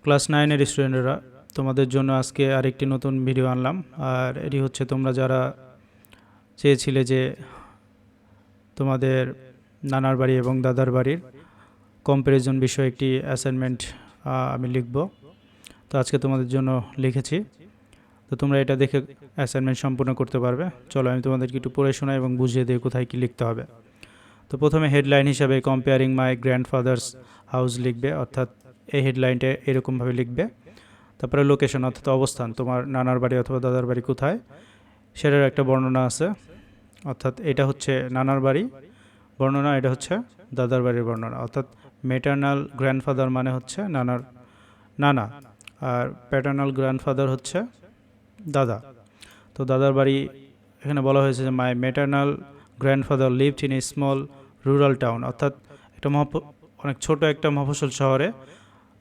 Class 9-এর স্টুডেন্টরা, তোমাদের জন্য আজকে আরেকটি নতুন ভিডিও আনলাম। আর এটি হচ্ছে তোমরা যারা চেয়েছিলে যে তোমাদের নানার বাড়ি এবং দাদার বাড়ির কম্প্যারিজন বিষয়ে একটি অ্যাসাইনমেন্ট আমি লিখব। তো আজকে তোমাদের জন্য লিখেছি, তো তোমরা এটা দেখে অ্যাসাইনমেন্ট সম্পূর্ণ করতে পারবে। চলো আমি তোমাদেরকে একটু পড়ে শোনাই এবং বুঝিয়ে দিই কোথায় কী লিখতে হবে। তো প্রথমে হেডলাইন হিসাবে কম্পেয়ারিং মাই গ্র্যান্ডফাদার্স হাউস লিখবে, অর্থাৎ এই হেডলাইনটা এরকমভাবে লিখবে। তারপরে লোকেশন অর্থাৎ অবস্থান, তোমার নানার বাড়ি অথবা দাদার বাড়ি কোথায় সেটার একটা বর্ণনা আছে, অর্থাৎ এটা হচ্ছে নানার বাড়ি বর্ণনা, এটা হচ্ছে দাদার বাড়ির বর্ণনা। অর্থাৎ ম্যাটার্নাল গ্র্যান্ডফাদার মানে হচ্ছে নানা, আর প্যাটার্নাল গ্র্যান্ডফাদার হচ্ছে দাদা। তো দাদার বাড়ি এখানে বলা হয়েছে যে my maternal grandfather lived in a small rural town, অর্থাৎ একটা অনেক ছোট একটা মফস্বল শহরে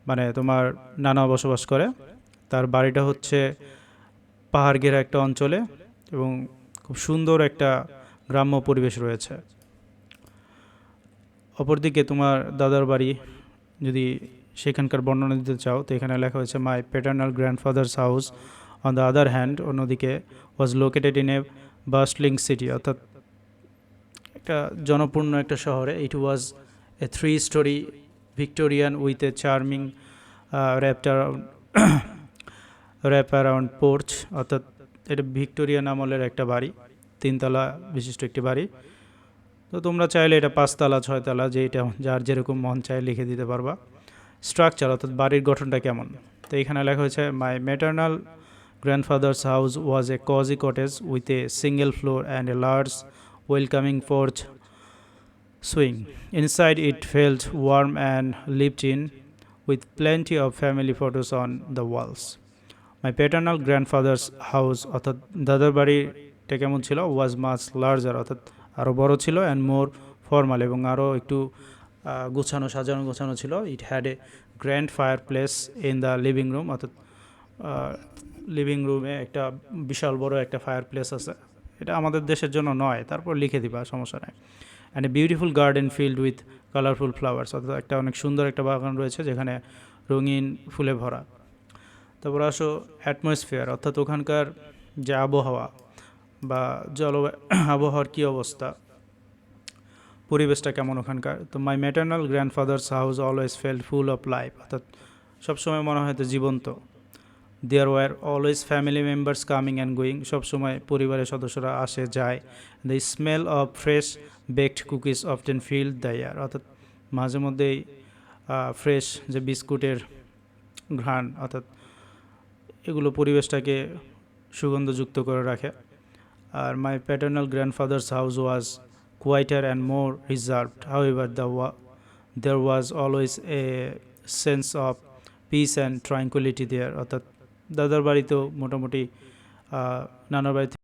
মানে তোমার নানা বসবাস করে। তার বাড়িটা হচ্ছে পাহাড় ঘেরা একটা অঞ্চলে এবং খুব সুন্দর একটা গ্রাম্য পরিবেশ রয়েছে। অপরদিকে তোমার দাদার বাড়ি যদি সেখানকার বর্ণনা দিতে চাও, তো এখানে লেখা হয়েছে my paternal grandfather's house on the other hand, অন্যদিকে was located in a bustling city, অর্থাৎ একটা জনপূর্ণ একটা শহরে। It was a 3-story Victorian with a charming wrap around porch, অর্থাৎ এটা ভিক্টোরিয়ান আমলের একটা বাড়ি, 3 তলা বিশিষ্ট একটি বাড়ি। তো তোমরা চাইলে এটা 5 তলা 6 তলা, যেটা যার যেরকম মন চায় লিখে দিতে পারবা। স্ট্রাকচার অর্থাৎ বাড়ির গঠনটা কেমন, তো এখানে লেখা হয়েছে my maternal grandfather's house was a cosy cottage with a single floor and a large welcoming porch swing. Inside it felt warm and lived in, with plenty of family photos on the walls. My paternal grandfather's house অর্থাৎ দাদার বাড়িটা কেমন ছিল, ওয়াজ much larger অর্থাৎ আরও বড় ছিল, and more formal এবং আরও একটু সাজানো গোছানো ছিল। It had a grand fire place in the living room, অর্থাৎ লিভিং রুমে একটা বিশাল বড় একটা ফায়ার প্লেস আছে। এটা আমাদের দেশের জন্য নয়, তারপর লিখে দিবা, সমস্যা নেই। And a beautiful garden filled with colourful flowers, অর্থাৎ একটা অনেক সুন্দর একটা বাগান রয়েছে যেখানে রঙিন ফুলে ভরা। তারপর আসো অ্যাটমসফিয়ার, অর্থাৎ ওখানকার যে আবহাওয়া বা আবহাওয়ার কী অবস্থা, পরিবেশটা কেমন ওখানকার। তো my maternal grandfather's house always felt full of life, অর্থাৎ সবসময় মনে হয়তো জীবন্ত। There were always family members coming and going, সবসময় পরিবারের সদস্যরা আসে যায়। The smell of fresh baked cookies often filled the air, অর্থাৎ মাঝে মধ্যেই ফ্রেশ যে বিস্কুটের ঘ্রাণ, অর্থাৎ এগুলো পরিবেশটাকে সুগন্ধযুক্ত করে রাখে। আর my paternal grandfather's house was quieter and more reserved. However, there was always a sense of peace and tranquility there. অর্থাৎ দাদার বাড়িতেও মোটামুটি নানার বাড়িতে